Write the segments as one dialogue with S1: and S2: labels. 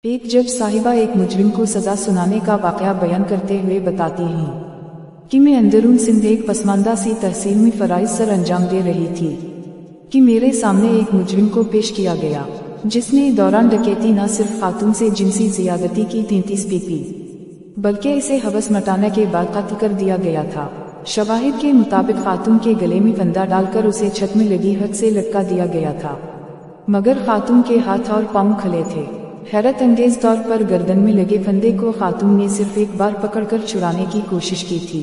S1: ایک جج صاحبہ ایک مجرم کو سزا سنانے کا واقعہ بیان کرتے ہوئے بتاتی ہیں کہ میں اندرون سندھ ایک پسماندہ سی تحصیل میں فرائض سر انجام دے رہی تھی کہ میرے سامنے ایک مجرم کو پیش کیا گیا جس نے دوران ڈکیتی نہ صرف خاتون سے جنسی زیادتی کی 33 پی بلکہ اسے حوث مٹانے کے بعد قتل کر دیا گیا تھا۔ شواہد کے مطابق خاتون کے گلے میں پھندا ڈال کر اسے چھت میں لگی حد سے لٹکا دیا گیا تھا، مگر خاتون کے ہاتھ اور پاؤں کھلے تھے۔ حیرت انگیز طور پر گردن میں لگے پھندے کو خاتون نے صرف ایک بار پکڑ کر چھڑانے کی کوشش کی تھی،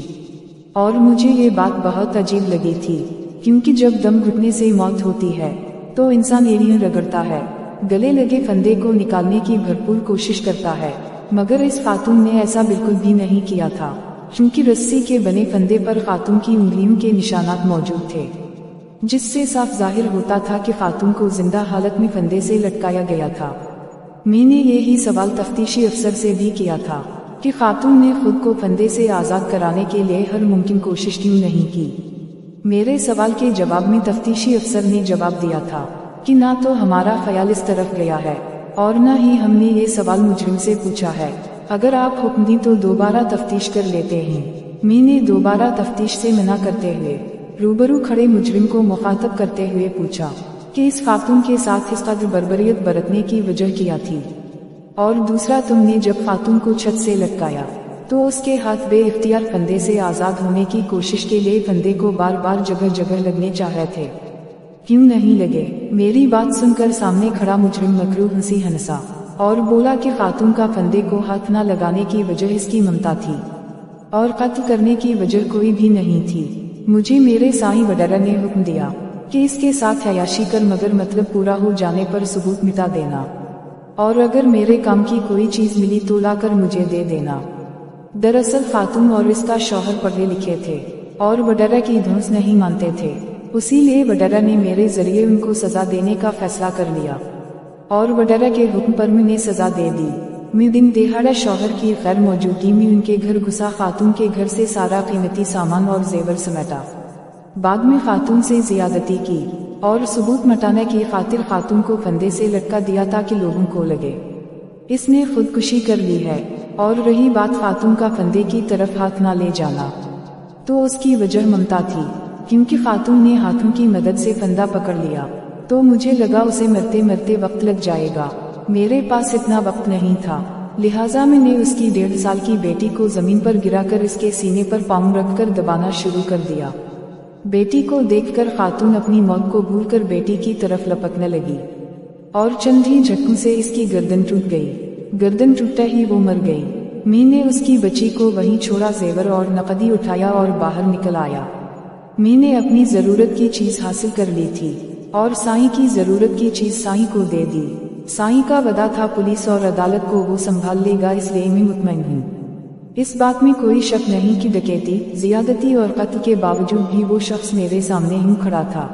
S1: اور مجھے یہ بات بہت عجیب لگی تھی کیونکہ جب دم گھٹنے سے موت ہوتی ہے تو انسان ایڑیاں رگڑتا ہے، گلے لگے پھندے کو نکالنے کی بھرپور کوشش کرتا ہے، مگر اس خاتون نے ایسا بالکل بھی نہیں کیا تھا کیونکہ رسی کے بنے پھندے پر خاتون کی انگلیوں کے نشانات موجود تھے، جس سے صاف ظاہر ہوتا تھا کہ خاتون کو زندہ حالت میں پھندے سے لٹکایا گیا تھا۔ میں نے یہی سوال تفتیشی افسر سے بھی کیا تھا کہ خاتون نے خود کو پھندے سے آزاد کرانے کے لیے ہر ممکن کوشش کیوں نہیں کی۔ میرے سوال کے جواب میں تفتیشی افسر نے جواب دیا تھا کہ نہ تو ہمارا خیال اس طرف گیا ہے اور نہ ہی ہم نے یہ سوال مجرم سے پوچھا ہے، اگر آپ حکم دیں تو دوبارہ تفتیش کر لیتے ہیں۔ میں نے دوبارہ تفتیش سے منع کرتے ہوئے روبرو کھڑے مجرم کو مخاطب کرتے ہوئے پوچھا کہ اس خاتون کے ساتھ اس قدر بربریت برتنے کی وجہ کیا تھی، اور دوسرا تم نے جب خاتون کو چھت سے لٹکایا تو اس کے ہاتھ بے اختیار پھندے سے آزاد ہونے کی کوشش کے لیے پھندے کو بار بار جگہ جگہ لگنے چاہ رہے تھے، کیوں نہیں لگے؟ میری بات سن کر سامنے کھڑا مجرم مکروہ ہنسا اور بولا کہ خاتون کا پھندے کو ہاتھ نہ لگانے کی وجہ اس کی ممتا تھی اور قتل کرنے کی وجہ کوئی بھی نہیں تھی۔ مجھے میرے سائیں وڈیرا نے حکم دیا کہ اس کے ساتھ عیاشی کر مگر مطلب پورا ہو جانے پر ثبوت مٹا دینا، اور اگر میرے کام کی کوئی چیز ملی تو لا کر مجھے دے دینا۔ دراصل خاتون اور اس کا شوہر پڑھے لکھے تھے اور وڈیرا کی دھونس نہیں مانتے تھے، اسی لیے وڈیرا نے میرے ذریعے ان کو سزا دینے کا فیصلہ کر لیا، اور وڈیرا کے حکم پر میں نے سزا دے دی۔ میں دن دہاڑا شوہر کی غیر موجودگی میں ان کے گھر گھسا، خاتون کے گھر سے سارا قیمتی سامان اور زیور سمیٹا، بعد میں خاتون سے زیادتی کی اور ثبوت مٹانے کی خاطر خاتون کو پھندے سے لٹکا دیا تاکہ لوگوں کو لگے اس نے خودکشی کر لی ہے۔ اور رہی بات خاتون کا پھندے کی طرف ہاتھ نہ لے جانا، تو اس کی وجہ ممتا تھی، کیونکہ خاتون نے ہاتھوں کی مدد سے پھندا پکڑ لیا تو مجھے لگا اسے مرتے مرتے وقت لگ جائے گا، میرے پاس اتنا وقت نہیں تھا، لہٰذا میں نے اس کی 1.5 سال کی بیٹی کو زمین پر گرا کر اس کے سینے پر پاؤں رکھ کر دبانا شروع کر دیا۔ بیٹی کو دیکھ کر خاتون اپنی موت کو بھول کر بیٹی کی طرف لپکنے لگی اور چند ہی جھٹکوں سے اس کی گردن ٹوٹ گئی، گردن ٹوٹتے ہی وہ مر گئی۔ میں نے اس کی بچی کو وہیں چھوڑا، زیور اور نقدی اٹھایا اور باہر نکل آیا۔ میں نے اپنی ضرورت کی چیز حاصل کر لی تھی اور سائیں کی ضرورت کی چیز سائیں کو دے دی۔ سائیں کا وعدہ تھا پولیس اور عدالت کو وہ سنبھال لے گا، اس لیے میں مطمئن ہوں۔ اس بات میں کوئی شک نہیں کہ ڈکیتی، زیادتی اور قتل کے باوجود بھی وہ شخص میرے سامنے ہی کھڑا تھا،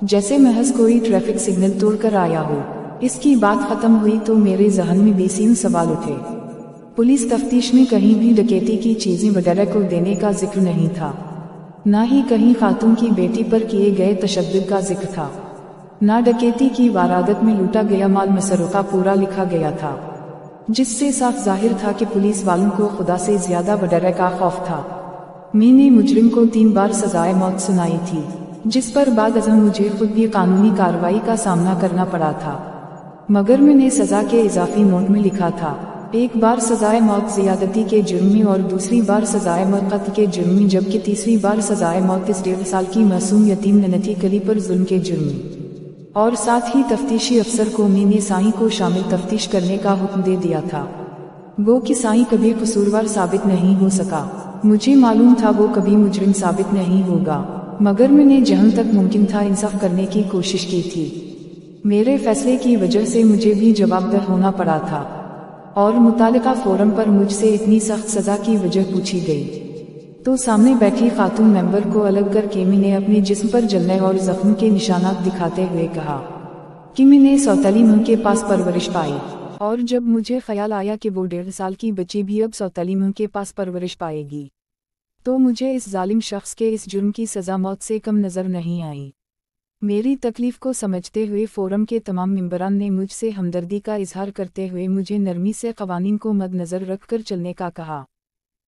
S1: جیسے محض کوئی ٹریفک سگنل توڑ کر آیا ہو۔ اس کی بات ختم ہوئی تو میرے ذہن میں بیسین سوال اٹھے۔ پولیس تفتیش میں کہیں بھی ڈکیتی کی چیزیں وغیرہ کو دینے کا ذکر نہیں تھا، نہ ہی کہیں خاتون کی بیٹی پر کیے گئے تشدد کا ذکر تھا، نہ ڈکیتی کی واردات میں لوٹا گیا مال مسروقہ پورا لکھا گیا تھا، جس سے صاف ظاہر تھا کہ پولیس والوں کو خدا سے زیادہ وڈیرا کا خوف تھا۔ میں نے مجرم کو 3 بار سزائے موت سنائی تھی، جس پر بعد ازاں مجھے خود بھی قانونی کارروائی کا سامنا کرنا پڑا تھا، مگر میں نے سزا کے اضافی نوٹ میں لکھا تھا 1 بار سزائے موت زیادتی کے جرم میں اور دوسری بار سزائے موت قتل کے جرم میں، جبکہ تیسری بار سزائے موت اس 1.5 سال کی معصوم یتیم ننھتی کلی پر ظلم کے جرم میں۔ اور ساتھ ہی تفتیشی افسر کو میں نے سائیں کو شامل تفتیش کرنے کا حکم دے دیا تھا، وہ کہ سائیں کبھی قصوروار ثابت نہیں ہو سکا۔ مجھے معلوم تھا وہ کبھی مجرم ثابت نہیں ہوگا، مگر میں نے جہاں تک ممکن تھا انصاف کرنے کی کوشش کی تھی۔ میرے فیصلے کی وجہ سے مجھے بھی جواب دہ ہونا پڑا تھا، اور متعلقہ فورم پر مجھ سے اتنی سخت سزا کی وجہ پوچھی گئی تو سامنے بیٹھی خاتون ممبر کو الگ کر کے میں نے اپنے جسم پر جلنے اور زخم کے نشانات دکھاتے ہوئے کہا کہ میں نے سوتیلی ماں کے پاس پرورش پائی، اور جب مجھے خیال آیا کہ وہ 1.5 سال کی بچی بھی اب سوتیلی ماں کے پاس پرورش پائے گی تو مجھے اس ظالم شخص کے اس جرم کی سزا موت سے کم نظر نہیں آئی۔ میری تکلیف کو سمجھتے ہوئے فورم کے تمام ممبران نے مجھ سے ہمدردی کا اظہار کرتے ہوئے مجھے نرمی سے قوانین کو مد نظر رکھ کر چلنے کا کہا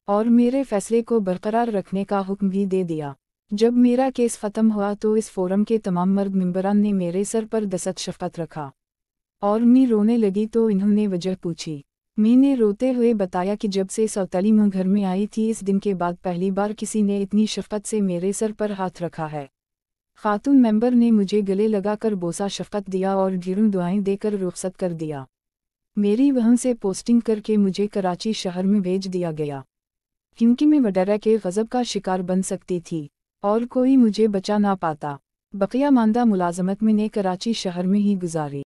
S1: اور میرے فیصلے کو برقرار رکھنے کا حکم بھی دے دیا۔ جب میرا کیس ختم ہوا تو اس فورم کے تمام مرد ممبران نے میرے سر پر دست شفقت رکھا اور میں رونے لگی تو انہوں نے وجہ پوچھی۔ میں نے روتے ہوئے بتایا کہ جب سے سوتیلی ماں گھر میں آئی تھی اس دن کے بعد پہلی بار کسی نے اتنی شفقت سے میرے سر پر ہاتھ رکھا ہے۔ خاتون ممبر نے مجھے گلے لگا کر بوسہ شفقت دیا اور ڈھیروں دعائیں دے کر رخصت کر دیا۔ میری وہاں سے پوسٹنگ کر کے مجھے کراچی شہر میں بھیج دیا گیا کیونکہ میں وڈیرا کے غضب کا شکار بن سکتی تھی اور کوئی مجھے بچا نہ پاتا۔ بقیہ ماندہ ملازمت میں نے کراچی شہر میں ہی گزاری۔